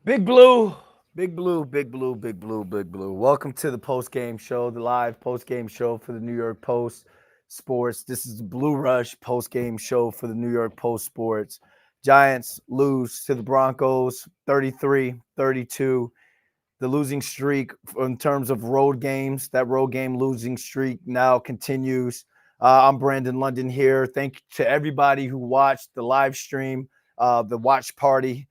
Big Blue, Big Blue, Big Blue, Big Blue, Big Blue. Welcome to the post-game show, the live post-game show for the New York Post Sports. This is the Blue Rush post-game show for the New York Post Sports. Giants lose to the Broncos 33-32. The losing streak in terms of road games, that road game losing streak now continues. I'm Brandon London here. Thank you to everybody who watched the live stream, the watch party.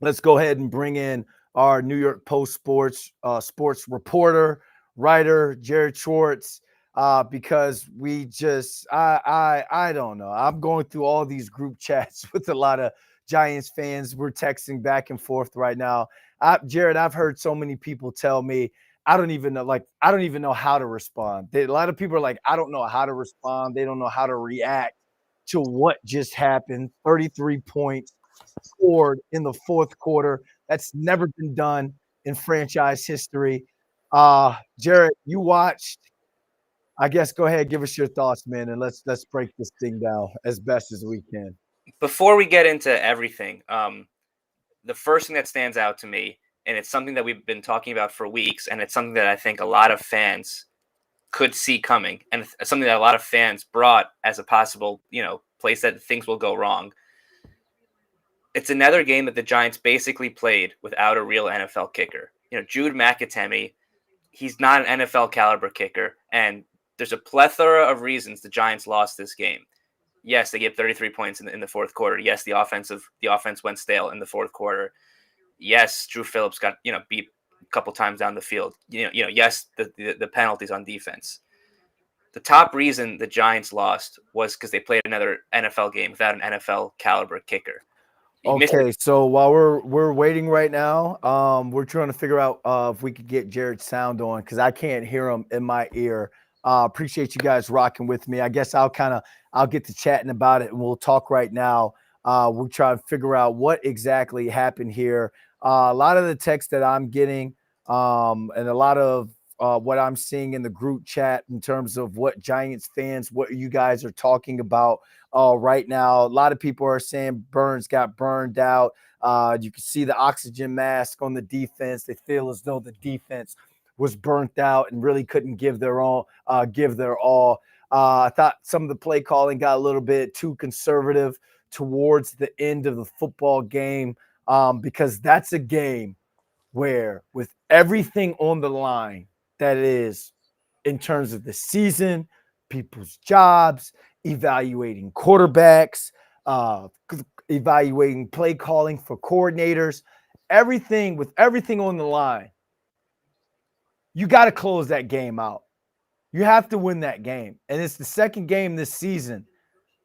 Let's go ahead and bring in our New York Post sports reporter, writer, Jared Schwartz, because I don't know. I'm going through all these group chats with a lot of Giants fans. We're texting back and forth right now. Jared, I've heard so many people tell me I don't even know how to respond. A lot of people are like, I don't know how to respond. They don't know how to react to what just happened. 33 points scored in the fourth quarter. That's never been done in franchise history. Jared, you watched. I guess go ahead, give us your thoughts, man, and let's break this thing down as best as we can. Before we get into everything, the first thing that stands out to me, and it's something that we've been talking about for weeks, and it's something that I think a lot of fans could see coming, and it's something that a lot of fans brought as a possible, place that things will go wrong. It's another game that the Giants basically played without a real NFL kicker. Jude McAtemi, he's not an NFL caliber kicker, and there's a plethora of reasons the Giants lost this game. Yes, they gave 33 points in the fourth quarter. Yes, the offense went stale in the fourth quarter. Yes, Drew Phillips got beat a couple times down the field. Yes, the penalties on defense. The top reason the Giants lost was because they played another NFL game without an NFL caliber kicker. Okay, so while we're waiting right now, we're trying to figure out if we could get Jared's sound on because I can't hear him in my ear. Appreciate you guys rocking with me. I guess I'll get to chatting about it and we'll talk right now. We'll try to figure out what exactly happened here. A lot of the text that I'm getting and a lot of what I'm seeing in the group chat in terms of what Giants fans, what you guys are talking about right now. A lot of people are saying Burns got burned out. You can see the oxygen mask on the defense. They feel as though the defense was burnt out and really couldn't give their all. I thought some of the play calling got a little bit too conservative towards the end of the football game because that's a game where with everything on the line that is in terms of the season, people's jobs, evaluating quarterbacks, evaluating play calling for coordinators, everything on the line, you got to close that game out. You have to win that game. And it's the second game this season.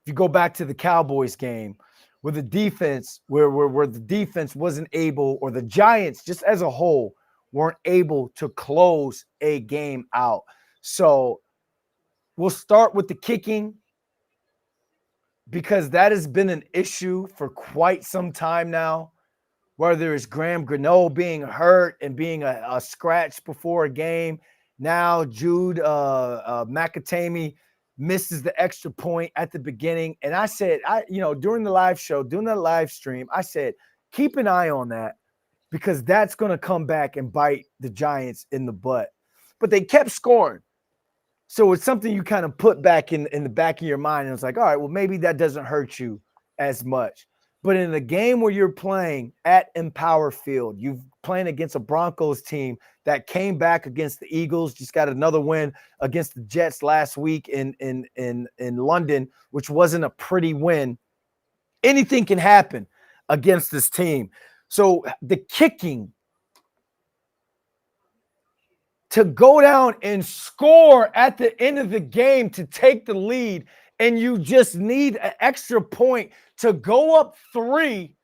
If you go back to the Cowboys game, where the defense, where the defense wasn't able, or the Giants just as a whole weren't able to close a game out. So we'll start with the kicking because that has been an issue for quite some time now. Whether it's Graham Gano being hurt and being a scratch before a game. Now Jude McAtemi misses the extra point at the beginning. And I said, during the live stream, I said, keep an eye on that because that's going to come back and bite the Giants in the butt. But they kept scoring. So it's something you kind of put back in the back of your mind. And it's like, all right, well, maybe that doesn't hurt you as much. But in a game where you're playing at Empower Field, you're playing against a Broncos team that came back against the Eagles, just got another win against the Jets last week in London, which wasn't a pretty win. Anything can happen against this team. So the kicking, to go down and score at the end of the game to take the lead, and you just need an extra point to go up 3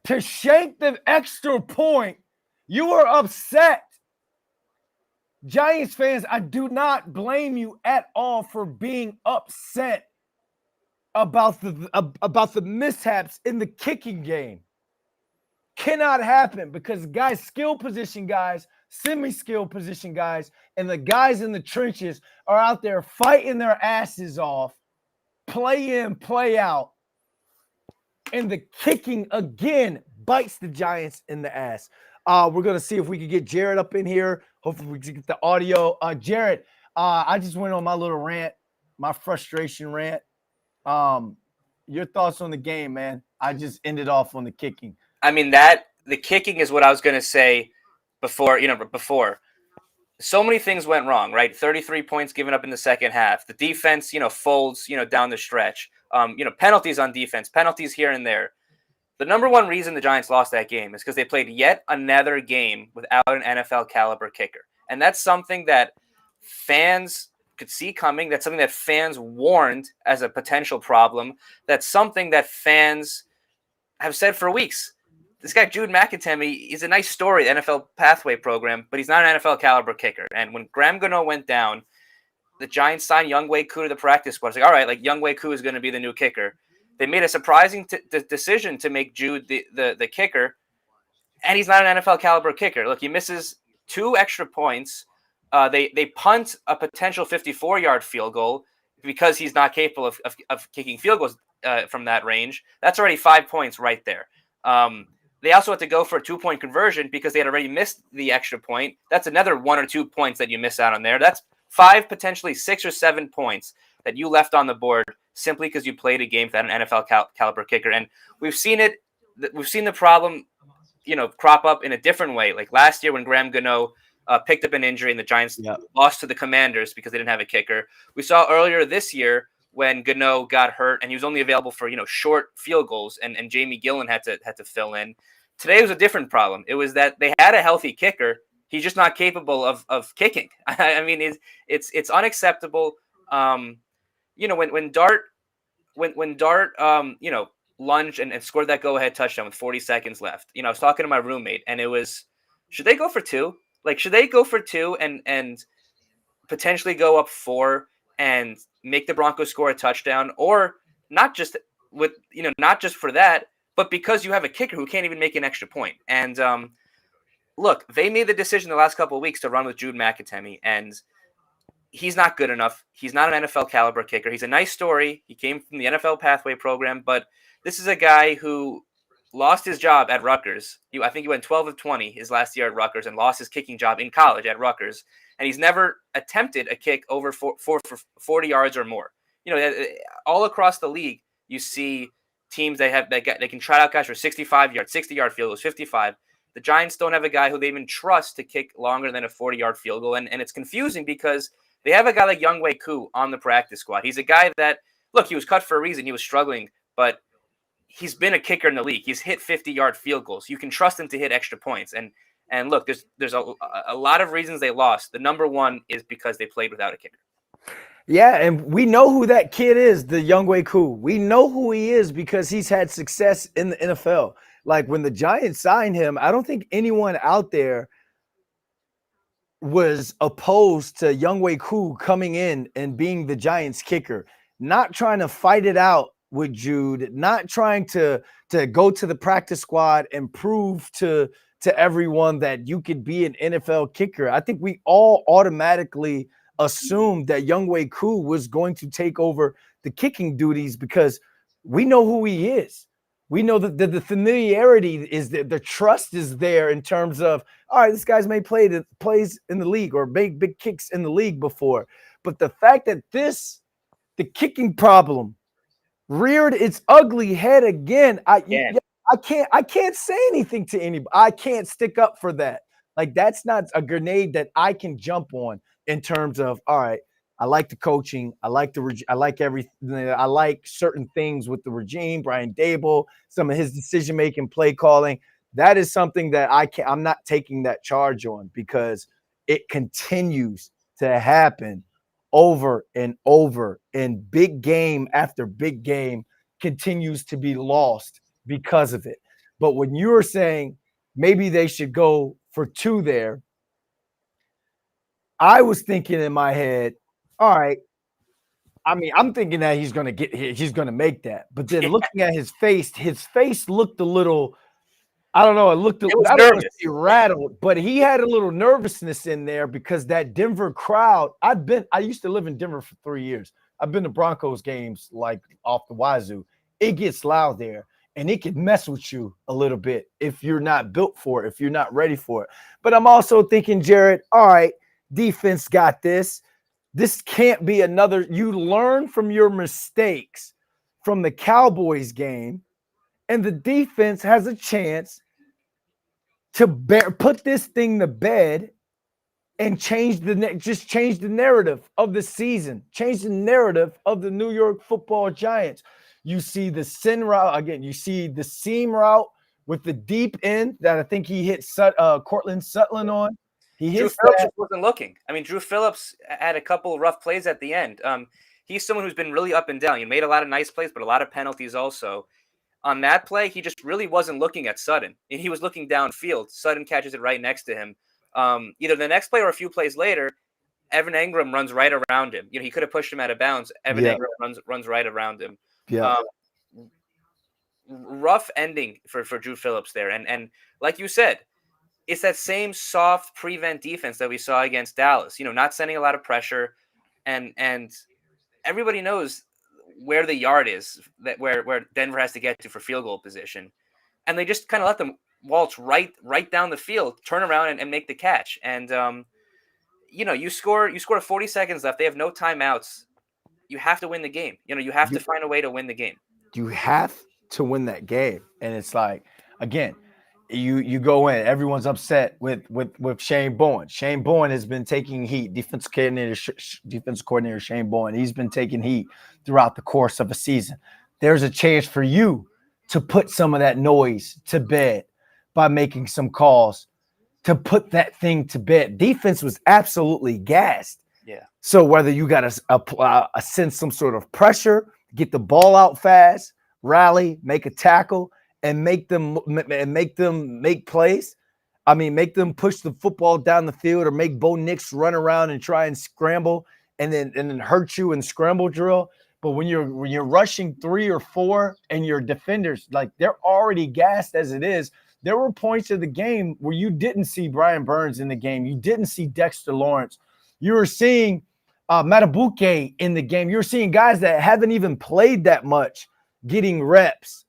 to shake the extra point. You are upset. Giants fans, I do not blame you at all for being upset about the mishaps in the kicking game. Cannot happen because guys, skill position guys, semi-skill position guys, and the guys in the trenches are out there fighting their asses off, play in, play out. And the kicking, again, bites the Giants in the ass. We're gonna see if we can get Jared up in here. Hopefully, we can get the audio. Jared, I just went on my little rant, my frustration rant. Your thoughts on the game, man? I just ended off on the kicking. I mean, the kicking is what I was going to say before. Before so many things went wrong, right? 33 points given up in the second half. The defense, folds, down the stretch. Penalties on defense, penalties here and there. The number one reason the Giants lost that game is because they played yet another game without an NFL caliber kicker. And that's something that fans could see coming. That's something that fans warned as a potential problem. That's something that fans have said for weeks. This guy, Jude McAtemi, is a nice story, the NFL Pathway program, but he's not an NFL caliber kicker. And when Graham Gano went down, the Giants signed Younghoe Koo to the practice squad. It's like, all right, like Younghoe Koo is going to be the new kicker. They made a surprising decision to make Jude the kicker, and he's not an NFL caliber kicker. Look, he misses 2 extra points. They punt a potential 54-yard field goal because he's not capable of kicking field goals from that range. That's already 5 points right there. They also had to go for a 2-point conversion because they had already missed the extra point. That's another 1 or 2 points that you miss out on there. That's 5, potentially 6 or 7 points that you left on the board simply because you played a game without an NFL caliber kicker. And we've seen it. We've seen the problem, crop up in a different way. Like last year when Graham Gano picked up an injury and the Giants lost to the Commanders because they didn't have a kicker. We saw earlier this year when Gano got hurt and he was only available for short field goals and Jamie Gillen had to fill in. Today was a different problem. It was that they had a healthy kicker. He's just not capable of kicking. I mean, it's unacceptable. When Dart lunged and scored that go-ahead touchdown with 40 seconds left. I was talking to my roommate and it was, should they go for 2? Like, should they go for 2 and potentially go up 4 and make the Broncos score a touchdown, or not just for that, but because you have a kicker who can't even make an extra point. And look, they made the decision the last couple of weeks to run with Jude McAtemi, and he's not good enough. He's not an NFL caliber kicker. He's a nice story. He came from the NFL Pathway program, but this is a guy who lost his job at Rutgers. I think he went 12 of 20 his last year at Rutgers and lost his kicking job in college at Rutgers. And he's never attempted a kick over 40 yards or more. All across the league, you see teams they can try out guys for 65 yards, 60-yard field goals, 55. The Giants don't have a guy who they even trust to kick longer than a 40-yard field goal. And it's confusing because they have a guy like Younghoe Koo on the practice squad. He's a guy that, look, he was cut for a reason. He was struggling, but he's been a kicker in the league. He's hit 50-yard field goals. You can trust him to hit extra points. And look, there's a lot of reasons they lost. The number one is because they played without a kicker. Yeah, and we know who that kid is, the Younghoe Koo. We know who he is because he's had success in the NFL. Like when the Giants signed him, I don't think anyone out there was opposed to Younghoe Koo coming in and being the Giants kicker, not trying to fight it out with Jude, not trying to go to the practice squad and prove to everyone that you could be an NFL kicker. I think we all automatically assumed that Younghoe Koo was going to take over the kicking duties because we know who he is. We know that the familiarity is there, the trust is there in terms of, all right, this guy's plays in the league or made big kicks in the league before. But the fact that the kicking problem reared its ugly head again, I can't say anything to anybody. I can't stick up for that. Like, that's not a grenade that I can jump on in terms of, all right, I like the coaching. I like everything. I like certain things with the regime, Brian Dable, some of his decision-making, play calling. That is something that I'm not taking that charge on because it continues to happen over and over, and big game after big game continues to be lost because of it. But when you're saying maybe they should go for 2 there, I was thinking in my head, all right, I mean, I'm thinking that he's going to make that. But then looking at his face looked a little, I don't know, I don't want to say rattled, but he had a little nervousness in there because that Denver crowd, I used to live in Denver for 3 years. I've been to Broncos games like off the wazoo. It gets loud there. and it can mess with you a little bit if you're not built for it, if you're not ready for it. But I'm also thinking, Jared, all right, defense got this. This can't be another. You learn from your mistakes from the Cowboys game, and the defense has a chance to put this thing to bed and change the narrative of the season, change the narrative of the New York Football Giants. You see the sin route again. You see the seam route with the deep end that I think he hit Cortland Sutton on. He Drew hits Phillips that. just wasn't looking. I mean, Drew Phillips had a couple of rough plays at the end. He's someone who's been really up and down. He made a lot of nice plays, but a lot of penalties also. On that play, he just really wasn't looking at Sutton. He was looking downfield. Sutton catches it right next to him. Either the next play or a few plays later, Evan Engram runs right around him. He could have pushed him out of bounds. Evan Engram runs right around him. Yeah. Rough ending for Drew Phillips there. And like you said, it's that same soft prevent defense that we saw against Dallas. Not sending a lot of pressure, and everybody knows where the yard is that where Denver has to get to for field goal position, and they just kind of let them waltz right down the field, turn around and make the catch. And you score 40 seconds left. They have no timeouts. You have to win the game. You have to find a way to win the game. You have to win that game, and it's like, again, you go in, everyone's upset with Shane Bowen. Shane Bowen has been taking heat. Defense coordinator Shane Bowen, he's been taking heat throughout the course of a season. There's a chance for you to put some of that noise to bed by making some calls to put that thing to bed. Defense was absolutely gassed. Yeah. So whether you got to send some sort of pressure, get the ball out fast, rally, make a tackle, and make them make plays. I mean, make them push the football down the field, or make Bo Nix run around and try and scramble and then hurt you in scramble drill. But when you're rushing 3 or 4 and your defenders, like, they're already gassed as it is. There were points of the game where you didn't see Brian Burns in the game. You didn't see Dexter Lawrence. You were seeing Matabuke in the game. You're seeing guys that haven't even played that much getting reps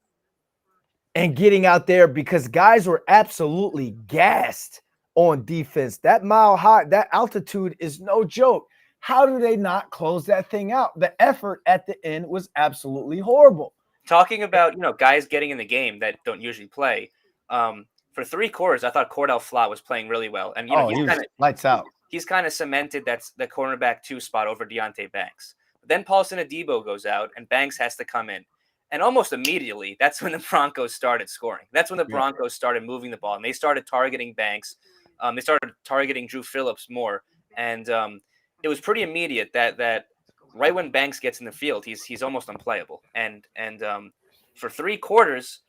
and getting out there, because guys were absolutely gassed on defense. That mile high, that altitude is no joke. How do they not close that thing out? The effort at the end was absolutely horrible. Talking about, guys getting in the game that don't usually play. For 3 quarters, I thought Cordell Flott was playing really well. And, he was lights out. He's kind of cemented that's the cornerback 2 spot over Deontay Banks. But then Paulson Adebo goes out and Banks has to come in. And almost immediately, that's when the Broncos started scoring. That's when the Broncos started moving the ball, and they started targeting Banks. They started targeting Drew Phillips more. And it was pretty immediate that right when Banks gets in the field, he's almost unplayable. And for 3 quarters,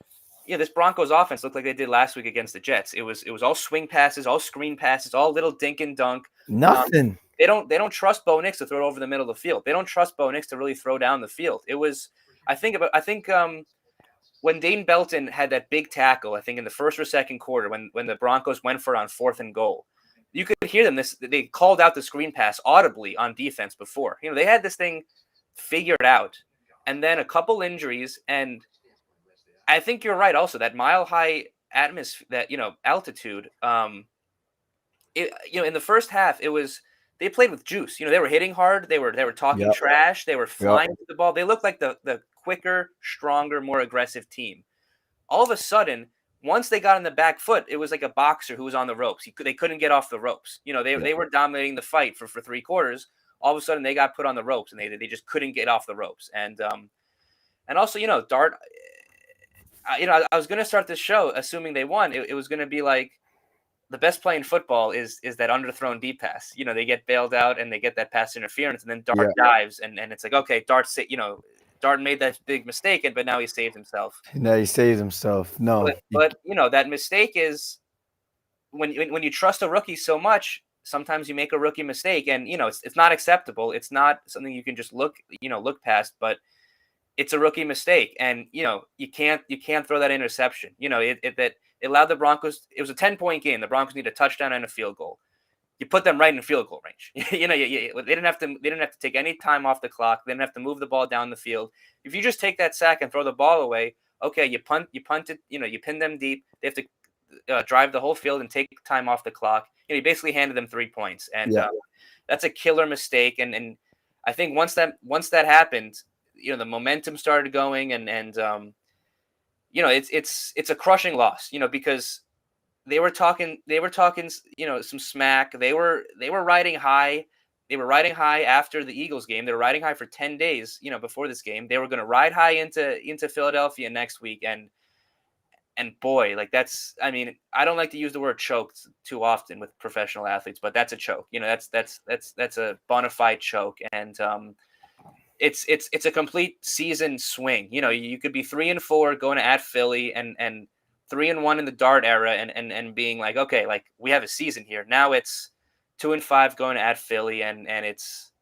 this Broncos offense looked like they did last week against the Jets. It was all swing passes, all screen passes, all little dink and dunk. Nothing. They don't trust Bo Nix to throw it over the middle of the field. They don't trust Bo Nix to really throw down the field. It was, I think when Dane Belton had that big tackle, I think in the first or second quarter, when the Broncos went for it on 4th and goal, you could hear them. They called out the screen pass audibly on defense before. They had this thing figured out, and then a couple injuries, and I think you're right. Also, that mile high atmosphere, that altitude. In the first half, they played with juice. They were hitting hard. They were talking trash. They were flying to the ball. They looked like the quicker, stronger, more aggressive team. All of a sudden, once they got on the back foot, it was like a boxer who was on the ropes. They couldn't get off the ropes. They were dominating the fight for 3 quarters. All of a sudden, they got put on the ropes, and they just couldn't get off the ropes. And also, Dart. I was going to start this show assuming they won. It was going to be like, the best play in football is that underthrown deep pass. They get bailed out and they get that pass interference, and then Dart dives, and it's like, okay, Dart made that big mistake, but now he saved himself. No, he saved himself. No, but that mistake is when you trust a rookie so much. Sometimes you make a rookie mistake, and it's not acceptable. It's not something you can just look past, but it's a rookie mistake, and you can't throw that interception. It allowed the Broncos. It was a 10-point game. The Broncos need a touchdown and a field goal. You put them right in field goal range. They didn't have to take any time off the clock. They didn't have to move the ball down the field. If you just take that sack and throw the ball away, okay, you punt it, you pin them deep. They have to drive the whole field and take time off the clock. You basically handed them 3 points, and that's a killer mistake. And I think once that happened, the momentum started going, and it's a crushing loss, because they were talking, some smack. They were riding high. They were riding high after the Eagles game. They were riding high for 10 days, before this game. They were going to ride high into Philadelphia next week. And boy, like I don't like to use the word choked too often with professional athletes, but that's a choke. That's a bona fide choke. And it's a complete season swing. You could be 3-4 going to at Philly and 3-1 in the Dart era and being like, okay, like we have a season here. Now it's 2-5 going to at Philly, and it's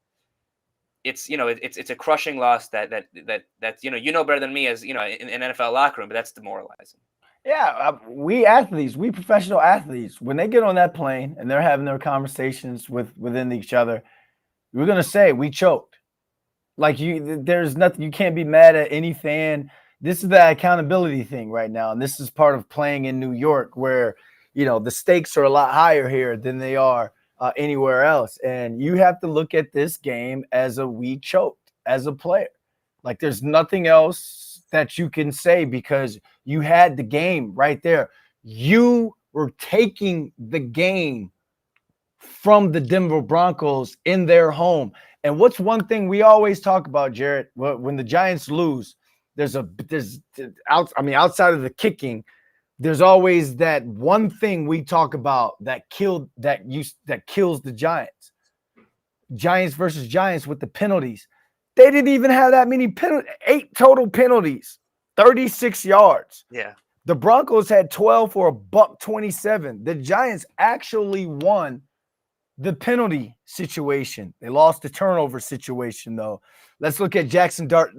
a crushing loss that better than me as in an NFL locker room, but that's demoralizing. Yeah, we athletes, we professional athletes, when they get on that plane and they're having their conversations within each other, we're gonna say we choked. Like there's nothing, you can't be mad at any fan. This is the accountability thing right now, and this is part of playing in New York, where the stakes are a lot higher here than they are anywhere else, and you have to look at this game as we choked as a player. Like there's nothing else that you can say, because you had the game right there. You were taking the game from the Denver Broncos in their home. And what's one thing we always talk about, Jared, when the Giants lose, outside of the kicking, there's always that one thing we talk about that kills the Giants. Giants versus Giants with the penalties. They didn't even have that many penalties, 8 total penalties, 36 yards. Yeah. The Broncos had 12 for $127. The Giants actually won the penalty situation. They lost the turnover situation, though. Let's look at Jaxson Dart's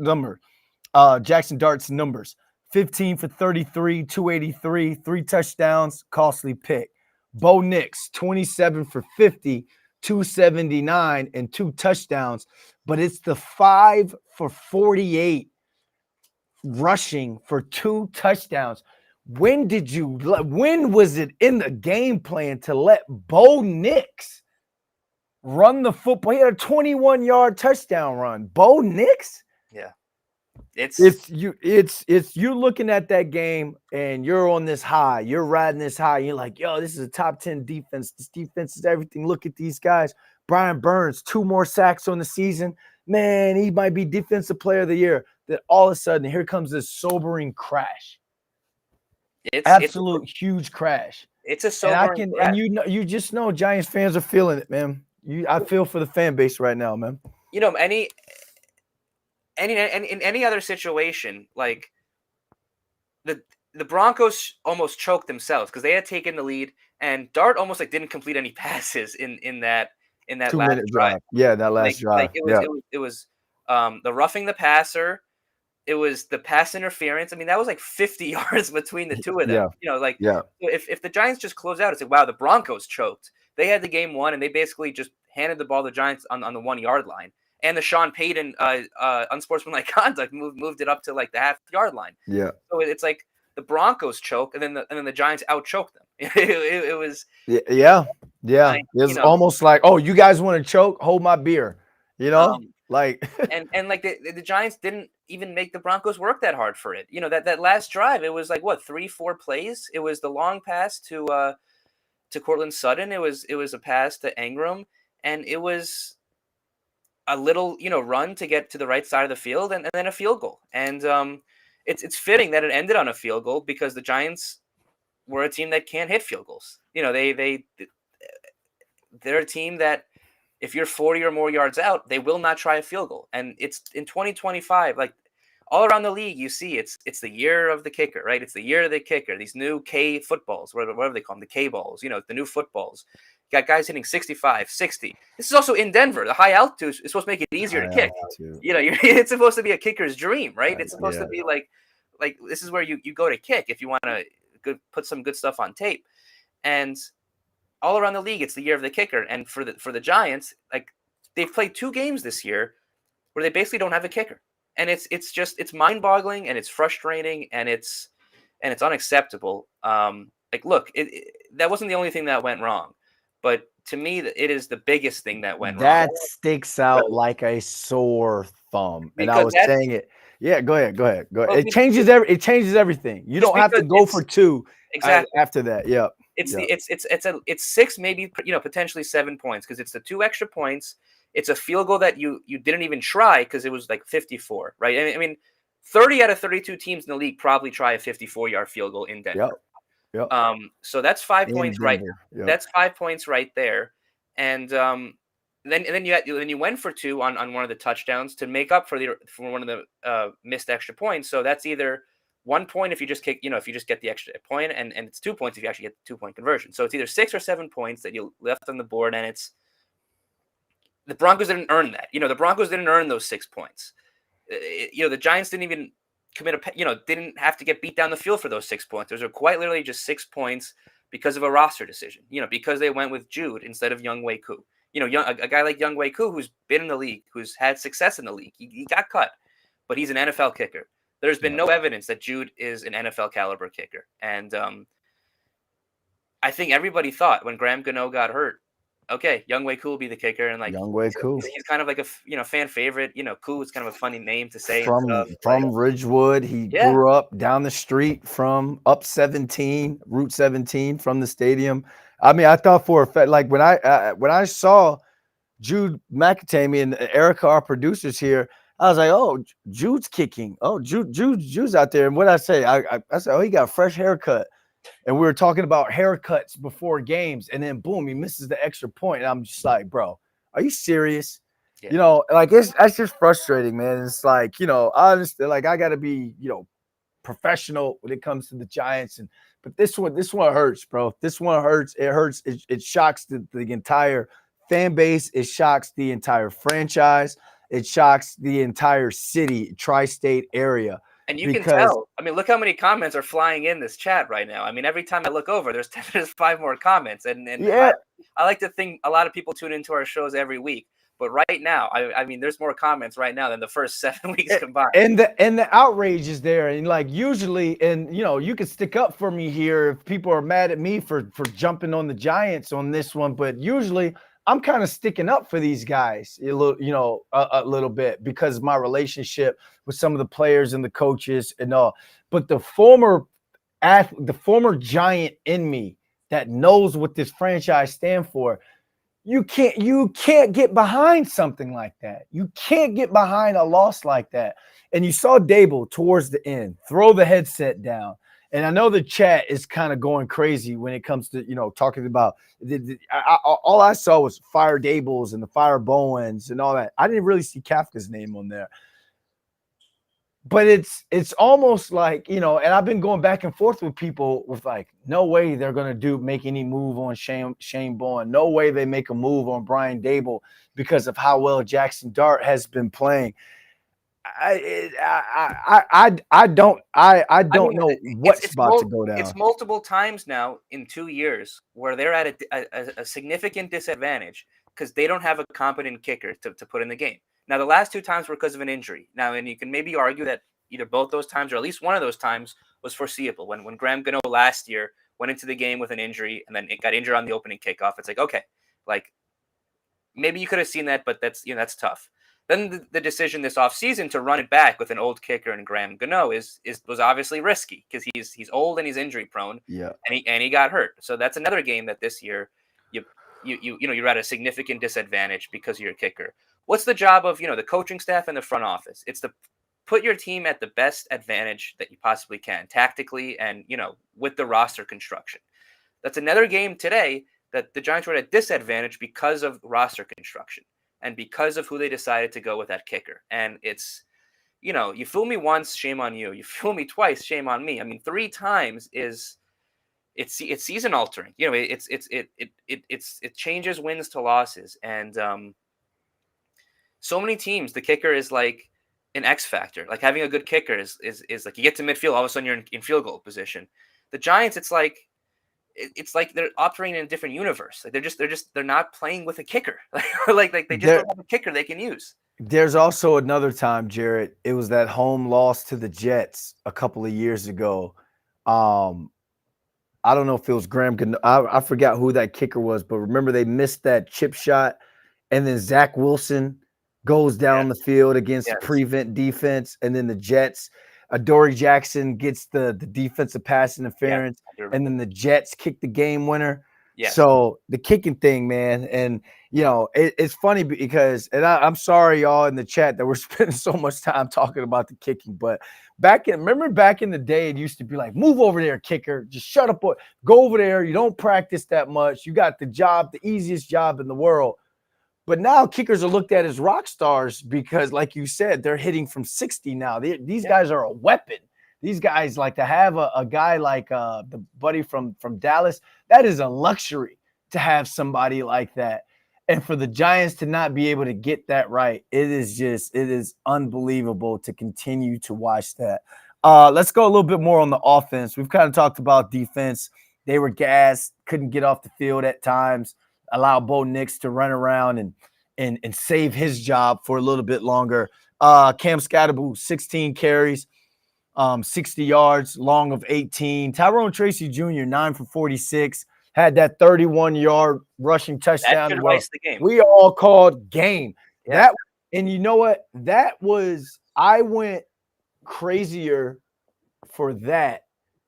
numbers. 15 for 33, 283, 3 touchdowns, costly pick. Bo Nix, 27 for 50, 279, and 2 touchdowns. But it's the 5 for 48 rushing for 2 touchdowns. When was it in the game plan to let Bo Nix run the football? He had a 21-yard touchdown run. Bo Nix? Yeah. It's you looking at that game and you're on this high. You're riding this high. You're like, yo, this is a top 10 defense. This defense is everything. Look at these guys. Brian Burns, 2 more sacks on the season. Man, he might be defensive player of the year. Then all of a sudden, here comes this sobering crash. It's huge crash. It's a sobering crash. And you just know Giants fans are feeling it, man. I feel for the fan base right now, man. In any other situation, like the Broncos almost choked themselves because they had taken the lead, and Dart almost didn't complete any passes in that 2-minute drive. Yeah, that last drive. It was the roughing the passer. It was the pass interference. I mean, that was 50 yards between the two of them. If the Giants just close out, it's like, wow, the Broncos choked. They had the game won, and they basically just handed the ball to the Giants on the 1-yard line. And the Sean Payton unsportsmanlike conduct moved it up to the half-yard line. Yeah. So it's like the Broncos choke, and then the Giants out-choke them. It was. Yeah. It's almost like, oh, you guys want to choke? Hold my beer. And the Giants didn't even make the Broncos work that hard for it. That last drive, it was 3-4 plays. It was the long pass to Cortland Sutton. It was a pass to Ingram, and it was a little run to get to the right side of the field, and then a field goal. And it's fitting that it ended on a field goal because the Giants were a team that can't hit field goals. They're a team that, if you're 40 or more yards out, they will not try a field goal. And it's in 2025, all around the league, you see it's the year of the kicker, right? It's the year of the kicker. These new K footballs, whatever they call them, the K balls, the new footballs. You got guys hitting 65, 60. This is also in Denver. The high altitude is supposed to make it easier to kick. It's supposed to be a kicker's dream, right? It's supposed to be like this is where you go to kick if you want to put some good stuff on tape. And all around the league, it's the year of the kicker. And for the Giants, they've played 2 games this year where they basically don't have a kicker. and it's mind-boggling, and it's frustrating, and it's unacceptable. Like, look, that wasn't the only thing that went wrong, but to me, it is the biggest thing that went wrong. That sticks out Right. like a sore thumb. And I Because was that's saying it. Yeah, go ahead. Go ahead. Go ahead. well, It changes everything. You just don't have to because go for two exactly. after that. Yep. It's Yep. the it's 6, maybe, potentially 7 points, because it's the 2 extra points. It's a field goal that you didn't even try because it was like 54, right? I mean, 30 out of 32 teams in the league probably try a 54-yard field goal in Yep. Denver. Yep. So that's 5 In points right. Denver. Yep. That's 5 points right there, and then you went for 2 on one of the touchdowns to make up for one of the missed extra points. So that's either 1 point if you just kick, if you just get the extra point, and it's 2 points if you actually get the 2-point conversion. So it's either 6 or 7 points that you left on the board, and it's the Broncos didn't earn that. The Broncos didn't earn those 6 points. The Giants didn't even didn't have to get beat down the field for those 6 points. Those are quite literally just 6 points because of a roster decision. Because they went with Jude instead of Younghoe Koo. A guy like Younghoe Koo, who's been in the league, who's had success in the league, he got cut, but he's an NFL kicker. There's been no evidence that Jude is an NFL caliber kicker, and I think everybody thought when Graham Gano got hurt, okay, Younghoe Koo will be the kicker, and Younghoe Koo. he's kind of like a fan favorite. Koo is kind of a funny name to say and From stuff. Like, Ridgewood. He yeah, grew up down the street from up 17, Route 17 from the stadium. I mean, I thought for a fact, like when I saw Jude McAtamey and Erica, our producers here, I was like, oh, Jude's kicking. Oh, Jude's out there. And what I say, I said, oh, he got a fresh haircut. And we were talking about haircuts before games, and then boom, he misses the extra point. And I'm just like, bro, are you serious? yeah. Like that's just frustrating, man. It's like, I understand, like I gotta be, professional when it comes to the Giants. But this one hurts, bro. This one hurts. It hurts. It shocks the entire fan base. It shocks the entire franchise. It shocks the entire city, tri-state area. And you can Because tell. I mean, look how many comments are flying in this chat right now. I mean, every time I look over, there's 5 more comments, and yeah, I like to think a lot of people tune into our shows every week. But right now, I mean, there's more comments right now than the first 7 weeks combined. And the outrage is there, and like usually, and you can stick up for me here if people are mad at me for jumping on the Giants on this one, but usually I'm kind of sticking up for these guys a little bit because of my relationship with some of the players and the coaches and all. But the former Giant in me that knows what this franchise stands for, you can't get behind something like that. You can't get behind a loss like that. And you saw Dable towards the end throw the headset down. And I know the chat is kind of going crazy when it comes to, talking about all I saw was Fire Dables and the Fire Bowens and all that. I didn't really see Kafka's name on there. But it's almost like, and I've been going back and forth with people with like, no way they're going to make any move on Shane Bowen. No way they make a move on Brian Dable because of how well Jaxson Dart has been playing. I don't know what spot to go down. It's multiple times now in 2 years where they're at a significant disadvantage because they don't have a competent kicker to put in the game. Now, the last 2 times were because of an injury. Now, and you can maybe argue that either both those times or at least one of those times was foreseeable. When Graham Gano last year went into the game with an injury and then it got injured on the opening kickoff, it's like, okay, like maybe you could have seen that, but that's tough. Then the decision this offseason to run it back with an old kicker and Graham Gano was obviously risky because he's old and he's injury prone. Yeah, and he got hurt. So that's another game that this year you're at a significant disadvantage because of your kicker. What's the job of the coaching staff and the front office? It's to put your team at the best advantage that you possibly can, tactically and with the roster construction. That's another game today that the Giants were at a disadvantage because of roster construction and because of who they decided to go with that kicker. And it's you fool me once, shame on you. You fool me twice, shame on me. I mean, 3 times it's season altering. It changes wins to losses, and so many teams, the kicker is like an X factor. Like having a good kicker is like you get to midfield, all of a sudden you're in field goal position. The Giants, it's like they're operating in a different universe. Like they're not playing with a kicker. like they just don't have a kicker they can use. There's also another time, Jarrett. It was that home loss to the Jets a couple of years ago. Um, I don't know if it was I forgot who that kicker was, but remember they missed that chip shot, and then Zach Wilson goes Yeah. down the field against the Yes. prevent defense, and then the Jets, Adoree Jackson gets the defensive pass Yes. interference, I do and remember. then the Jets kick the game winner. Yes. So the kicking thing, man, and it's funny because, and I'm sorry, y'all in the chat that we're spending so much time talking about the kicking, but remember back in the day, it used to be like, move over there, kicker, just shut up, go over there. You don't practice that much. You got the job, the easiest job in the world. But now kickers are looked at as rock stars because, like you said, they're hitting from 60 now. These guys are a weapon. These guys, like, to have a guy like the buddy from Dallas, that is a luxury to have somebody like that. And for the Giants to not be able to get that right, it is unbelievable to continue to watch that. Let's go a little bit more on the offense. We've kind of talked about defense. They were gassed, couldn't get off the field at times, allow Bo Nix to run around and save his job for a little bit longer. Cam Skattebo, 16 carries, 60 yards, long of 18. Tyrone Tracy Jr., 9 for 46, had that 31-yard rushing That touchdown. should Well, ice the game. we all called game. Yeah. And you know what? I went crazier for that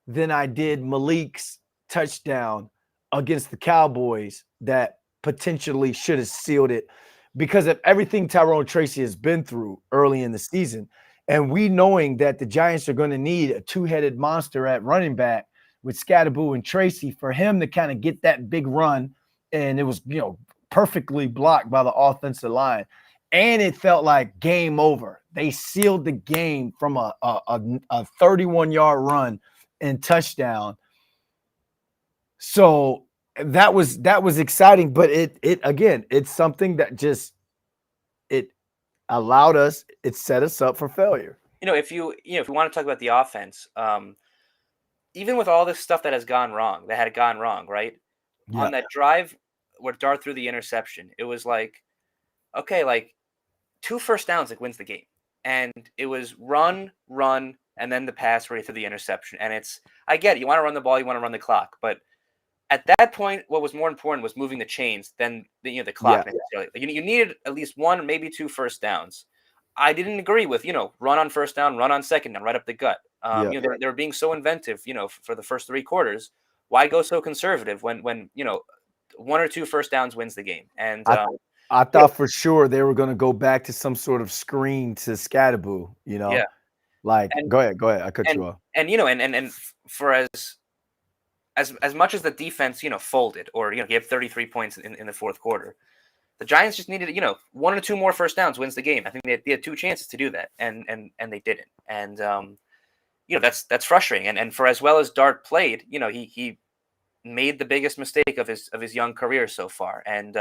than I did Malik's touchdown against the Cowboys that potentially should have sealed it because of everything Tyrone Tracy has been through early in the season. And we knowing that the Giants are going to need a two-headed monster at running back with Skattebo and Tracy for him to kind of get that big run. And it was, perfectly blocked by the offensive line. And it felt like game over. They sealed the game from a 31-yard run and touchdown. So that was exciting, but it again, it's something that just it allowed us, it set us up for failure. If you want to talk about the offense, even with all this stuff that had gone wrong, right? Yeah. On that drive where Dart threw the interception, it was like, okay, like 2 first downs like wins the game. And it was run, and then the pass where he threw the interception. And I get it, you want to run the ball, you want to run the clock, but at that point, what was more important was moving the chains than the clock necessarily. You needed at least 1, maybe 2 first downs. I didn't agree with run on first down, run on second down, right up the gut. They were being so inventive, for the first 3 quarters. Why go so conservative when 1 or 2 first downs wins the game? And I thought for sure they were going to go back to some sort of screen to Skattebo, yeah. Like, And, go ahead. I cut you off. And for as much as the defense, folded or gave 33 points in the fourth quarter, the Giants just needed 1 or 2 more first downs wins the game. I think they had 2 chances to do that, and they didn't. And that's frustrating. And for as well as Dart played, he made the biggest mistake of his young career so far. And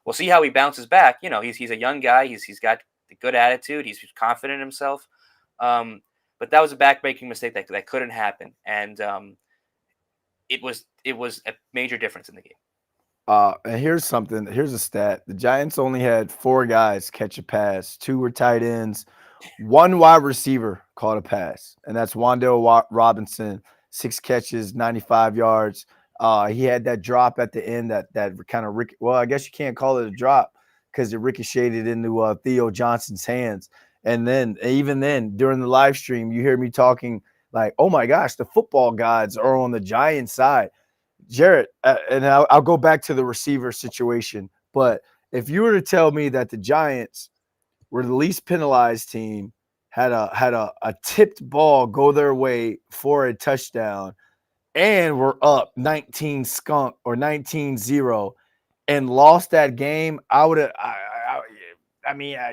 we'll see how he bounces back. He's a young guy. He's got a good attitude. He's confident in himself. But that was a backbreaking mistake that couldn't happen. And it was a major difference in the game. And here's a stat. The Giants only had 4 guys catch a pass. 2 were tight ends. 1 wide receiver caught a pass, and that's Wan'Dale Robinson, 6 catches, 95 yards. He had that drop at the end that kind of well, I guess you can't call it a drop because it ricocheted into Theo Johnson's hands. And then even then, during the live stream, you hear me talking like, "Oh my gosh, the football gods are on the Giants side." Jarrett, and I'll go back to the receiver situation, but if you were to tell me that the Giants were the least penalized team, had a tipped ball go their way for a touchdown, and were up 19 skunk or 19-0 and lost that game, I would have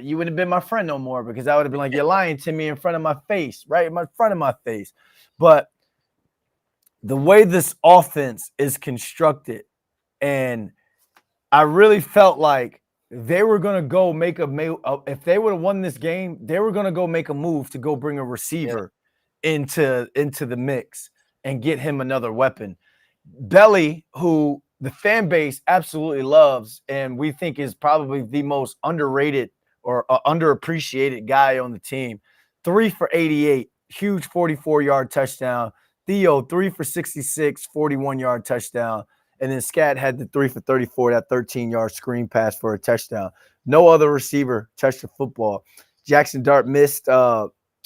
you wouldn't have been my friend no more because I would have been like, you're lying to me in front of my face, right? In front of my face. But the way this offense is constructed, and I really felt like they were going to go make if they would have won this game, they were going to go make a move to go bring a receiver into the mix and get him another weapon. Belly, who the fan base absolutely loves and we think is probably the most underrated or an underappreciated guy on the team. 3 for 88, huge 44-yard touchdown. Theo, 3 for 66, 41-yard touchdown. And then Scat had the 3 for 34, that 13-yard screen pass for a touchdown. No other receiver touched the football. Jaxson Dart missed.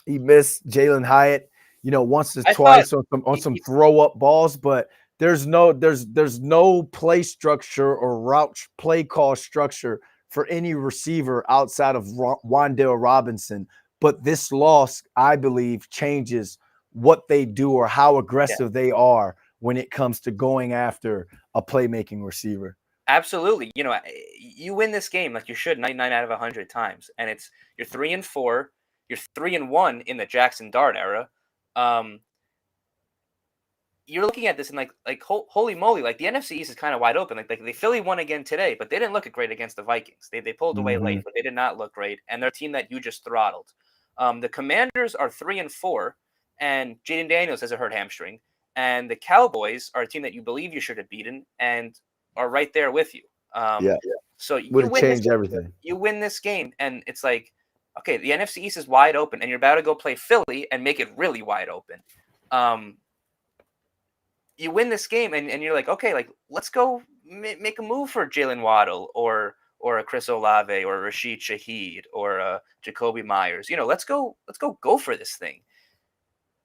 He missed Jalen Hyatt, once or twice on some throw up balls, but there's no play structure or route play call structure for any receiver outside of Wan'Dale Robinson. But this loss, I believe, changes what they do or how aggressive they are when it comes to going after a playmaking receiver. Absolutely. You win this game like you should 99 out of 100 times. And you're 3-4. You're 3-1 in the Jaxson Dart era. You're looking at this and like holy moly, like the NFC East is kind of wide open. Like the Philly won again today, but they didn't look great against the Vikings. They pulled away late, but they did not look great. And they're a team that you just throttled. The Commanders are 3-4, and Jaden Daniels has a hurt hamstring. And the Cowboys are a team that you believe you should have beaten and are right there with you. So you would change everything. You win this game, and it's like, okay, the NFC East is wide open, and you're about to go play Philly and make it really wide open. You win this game, and you're like, okay, like let's go make a move for Jalen Waddle or a Chris Olave or Rashid Shaheed or Jacoby Myers. Let's go for this thing.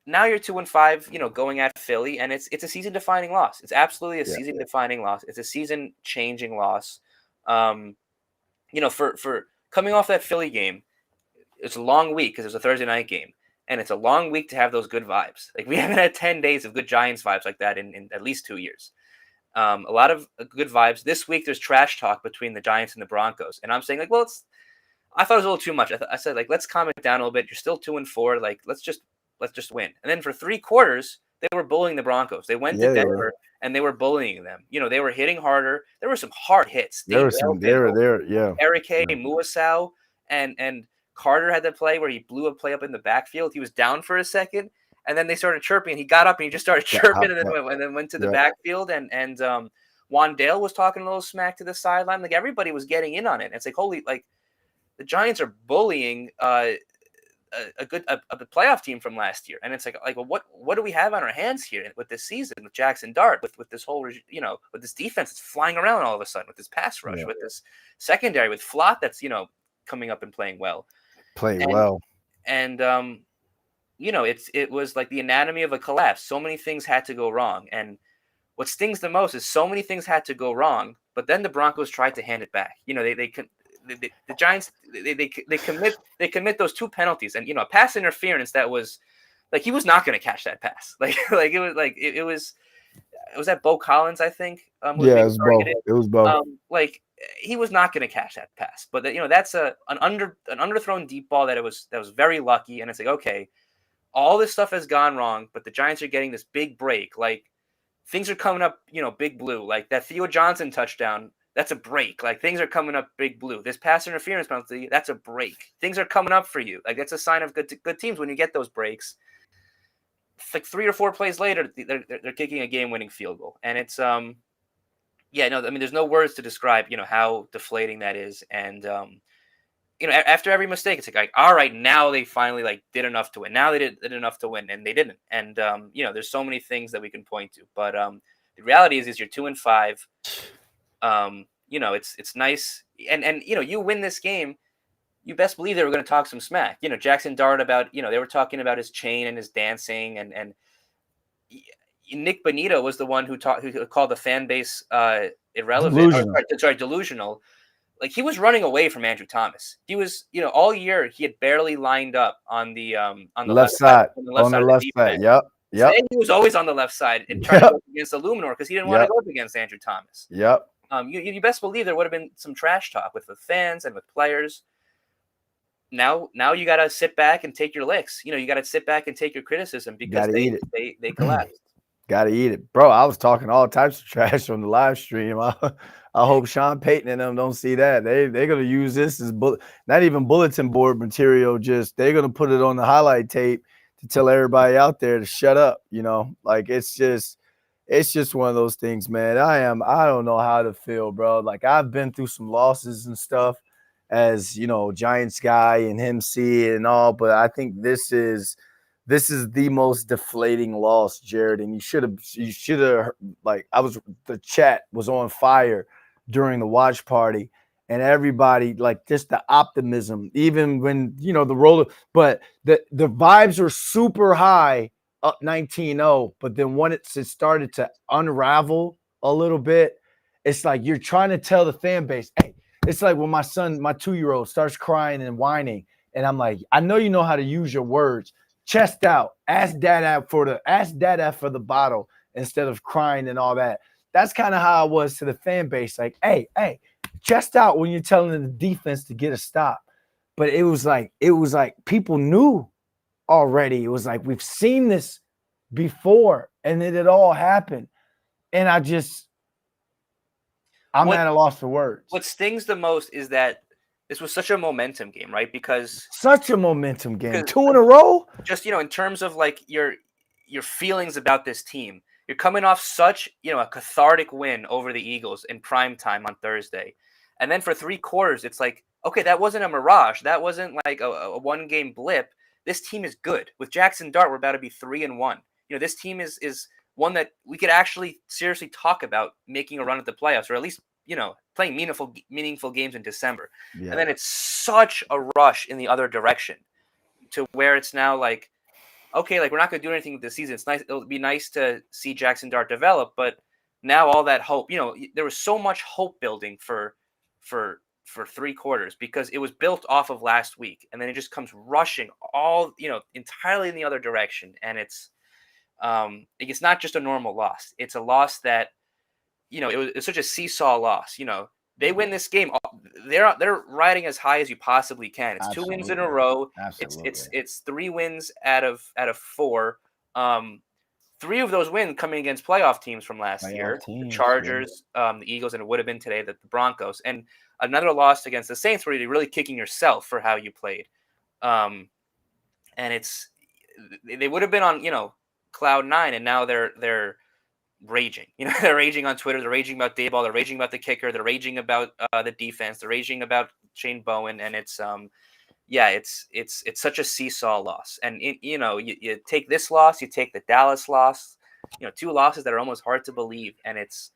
Now you're 2-5, going at Philly, and it's a season-defining loss. It's absolutely a season-defining loss. It's a season-changing loss. For coming off that Philly game, it's a long week because it was a Thursday night game, and it's a long week to have those good vibes. Like we haven't had 10 days of good Giants vibes like that in at least 2 years. A lot of good vibes. This week there's trash talk between the Giants and the Broncos, and I'm saying like, well, I thought it was a little too much. I said like, let's calm it down a little bit. You're still 2-4. Like let's just win. And then for 3 quarters, they were bullying the Broncos. They went to Denver and they were bullying them. They were hitting harder. There were some hard hits. There were some there. Yeah. Eric Hay, Muasau, and Carter had that play where he blew a play up in the backfield. He was down for a second, and then they started chirping. He got up and he just started chirping, and then went to the backfield. And Wan'Dale was talking a little smack to the sideline. Like everybody was getting in on it. And it's like, holy, like the Giants are bullying a good playoff team from last year, and it's like well, what do we have on our hands here with this season with Jaxson Dart, with this whole with this defense that's flying around all of a sudden, with this pass rush, with this secondary, with Flott that's coming up and playing well, and it was like the anatomy of a collapse. So many things had to go wrong, and what stings the most is so many things had to go wrong, but then the Broncos tried to hand it back. The Giants they commit those 2 penalties, and a pass interference that was like he was not going to catch that pass. It was that Bo Collins, I think. It was Bo. It was Bo. He was not going to catch that pass, but that's an underthrown deep ball that was very lucky, and it's like, okay, all this stuff has gone wrong, but the Giants are getting this big break. Like things are coming up, Big Blue, like that Theo Johnson touchdown. That's a break. Like things are coming up, Big Blue. This pass interference penalty, that's a break. Things are coming up for you. Like that's a sign of good teams when you get those breaks. It's like 3 or 4 plays later, they're kicking a game-winning field goal, and it's there's no words to describe how deflating that is. And after every mistake, it's like all right, now they finally did enough to win. Now they did enough to win, and they didn't. And there's so many things that we can point to, but the reality is you're 2-5. It's nice, and you win this game, you best believe they were going to talk some smack. Jaxson Dart about, they were talking about his chain and his dancing, and Nick Bonito was the one who called the fan base irrelevant, delusional. Like he was running away from Andrew Thomas. He was, all year he had barely lined up on the left side. On the left side. Yep. Today he was always on the left side and trying to go up against the Luminor because he didn't want to go up against Andrew Thomas. Yep. You best believe there would have been some trash talk with the fans and with players. Now you got to sit back and take your licks. You got to sit back and take your criticism because they collapsed. Got to eat it. Bro, I was talking all types of trash on the live stream. I hope Sean Payton and them don't see that. They're going to use this as not even bulletin board material. Just they're going to put it on the highlight tape to tell everybody out there to shut up. It's just one of those things, man. I don't know how to feel, bro. Like I've been through some losses and stuff, as Giants guy and him see it and all, but I think this is the most deflating loss, Jared. And you should have like the chat was on fire during the watch party, and everybody like just the optimism, even when the roller, but the vibes were super high up 19-0, but then when it started to unravel a little bit, it's like you're trying to tell the fan base, hey, it's like when my 2-year-old starts crying and whining, and I'm like, I know you know how to use your words. Chest out, ask dad for the bottle instead of crying and all that. That's kind of how I was to the fan base. Like, hey, chest out when you're telling the defense to get a stop. But it was like people knew already. It was like we've seen this before, and it had all happened. And I'm at a loss for words. What stings the most is that this was such a momentum game, right? Because such a momentum game, 2 in a row. Just in terms of like your feelings about this team, you're coming off such a cathartic win over the Eagles in prime time on Thursday, and then for 3 quarters, it's like, okay, that wasn't a mirage, that wasn't like a 1-game blip. This team is good. With Jaxson Dart, we're about to be 3-1. This team is one that we could actually seriously talk about making a run at the playoffs, or at least playing meaningful games in December. Yeah. And then it's such a rush in the other direction to where it's now like, okay, like we're not going to do anything this season. It's nice. It'll be nice to see Jaxson Dart develop, but now all that hope, there was so much hope building for 3 quarters because it was built off of last week, and then it just comes rushing all entirely in the other direction, and it's not just a normal loss. It's a loss that it was such a seesaw loss. They win this game, they're riding as high as you possibly can. It's Absolutely. 2 wins in a row. Absolutely. It's 3 wins out of 4. 3 of those wins coming against playoff teams from last year: the Chargers, the Eagles, and it would have been today the Broncos, and another loss against the Saints where you're really kicking yourself for how you played. And they would have been on cloud 9, and now they're raging. They're raging on Twitter. They're raging about Dayball. They're raging about the kicker. They're raging about the defense. They're raging about Shane Bowen, and it's such a seesaw loss. And you take this loss, you take the Dallas loss, 2 losses that are almost hard to believe. And it's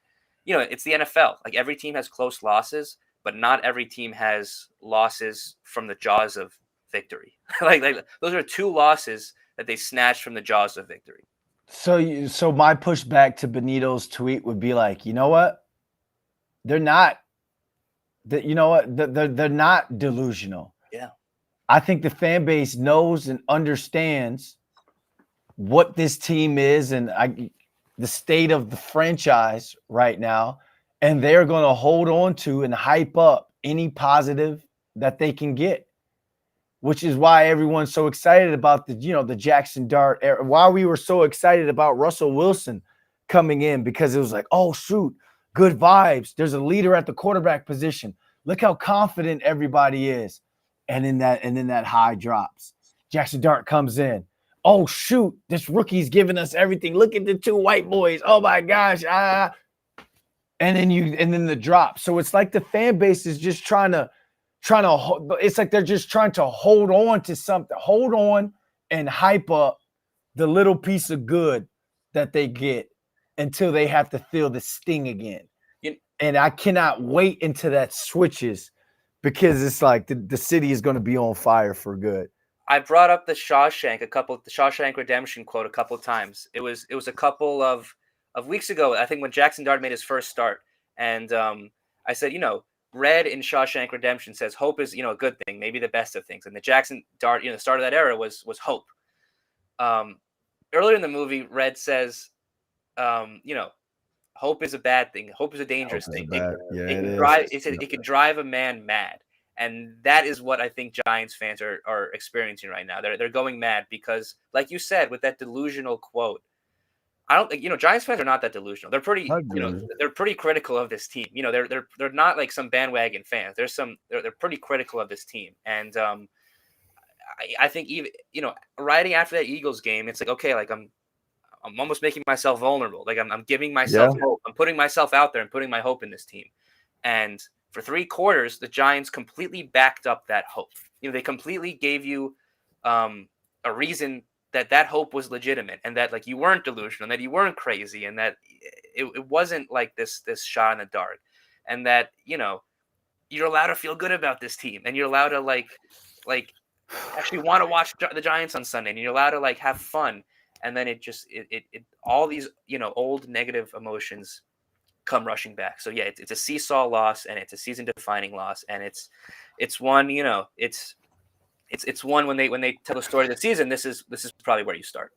it's the NFL. Like every team has close losses, but not every team has losses from the jaws of victory. like those are 2 losses that they snatched from the jaws of victory. So my pushback to Benito's tweet would be like, you know what? They're not. They're not delusional. Yeah. I think the fan base knows and understands what this team is and the state of the franchise right now, and they're going to hold on to and hype up any positive that they can get, which is why everyone's so excited about the Jaxson Dart era, why we were so excited about Russell Wilson coming in, because it was like, oh, shoot, good vibes. There's a leader at the quarterback position. Look how confident everybody is. And then that high drops. Jaxson Dart comes in. Oh, shoot, this rookie's giving us everything. Look at the 2 white boys. Oh, my gosh. And then the drop. So it's like the fan base is just trying to, it's like they're just trying to hold on to something, hold on and hype up the little piece of good that they get until they have to feel the sting again. And I cannot wait until that switches, because it's like the city is going to be on fire for good. I brought up the Shawshank Redemption quote a couple of times. It was a couple of weeks ago, I think, when Jaxson Dart made his first start. And I said, Red in Shawshank Redemption says hope is, a good thing, maybe the best of things. And the Jaxson Dart, the start of that era was hope. Earlier in the movie, Red says, hope is a bad thing. Hope is a dangerous thing. It can drive a man mad. And that is what I think Giants fans are experiencing right now. They're going mad because, like you said, with that delusional quote, I don't think, Giants fans are not that delusional. They're pretty, they're pretty critical of this team. They're not like some bandwagon fans. They're pretty critical of this team. And I think even, riding after that Eagles game, it's like, okay, like I'm almost making myself vulnerable. Like I'm giving myself hope. I'm putting myself out there and putting my hope in this team. And For 3 quarters, the Giants completely backed up that hope. They completely gave you a reason that hope was legitimate, and that like you weren't delusional, and that you weren't crazy, and that it wasn't like this shot in the dark, and that you're allowed to feel good about this team, and you're allowed to like actually want to watch the Giants on Sunday, and you're allowed to like have fun. And then it all these old negative emotions come rushing back. So yeah, it's a seesaw loss, and it's a season defining loss, and it's one it's one when they tell the story of the season. This is probably where you start.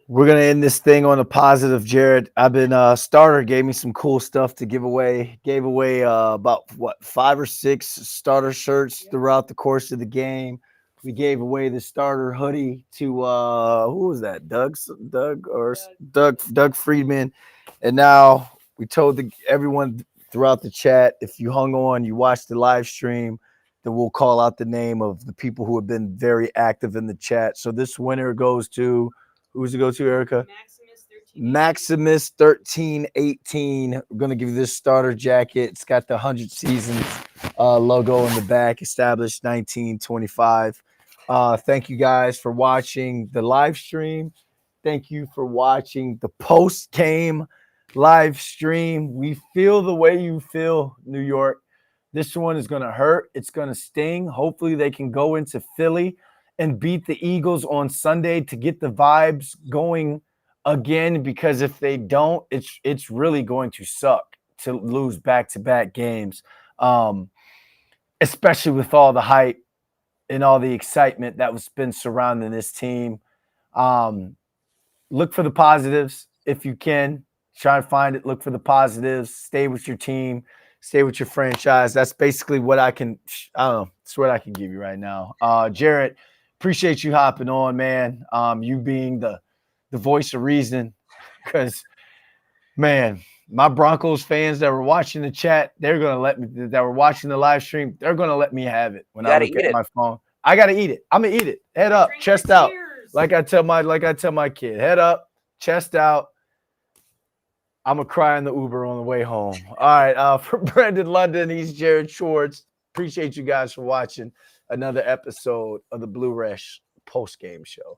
We're gonna end this thing on a positive, Jared. I've been starter gave me some cool stuff to give away. Gave away about 5 or 6 starter shirts throughout the course of the game. We gave away the starter hoodie to who was that? Doug Friedman. And now we told everyone throughout the chat, if you hung on, you watched the live stream, then we'll call out the name of the people who have been very active in the chat. So this winner goes to, who's it go to, Erica? Maximus 1318. We're gonna give you this starter jacket. It's got the 100 seasons logo in the back, established 1925. Thank you guys for watching the live stream. Thank you for watching the post game live stream. We feel the way you feel, New York. This one is gonna hurt. It's gonna sting. Hopefully they can go into Philly and beat the Eagles on Sunday to get the vibes going again, because if they don't, it's really going to suck to lose back-to-back games, especially with all the hype and all the excitement that was been surrounding this team. Look for the positives if you can. Try and find it. Look for the positives. Stay with your team. Stay with your franchise. That's basically what I don't know. It's what I can give you right now. Jarrett, appreciate you hopping on, man. You being the voice of reason, because, man, my Broncos fans that were watching the chat, that were watching the live stream, they're going to let me have it when I look at my phone. I got to eat it. I'm going to eat it. Head up, chest out. Like I tell my kid, head up, chest out. I'm going to cry in the Uber on the way home. All right. For Brendan London, he's Jared Schwartz. Appreciate you guys for watching another episode of the Blue Rush post-game show.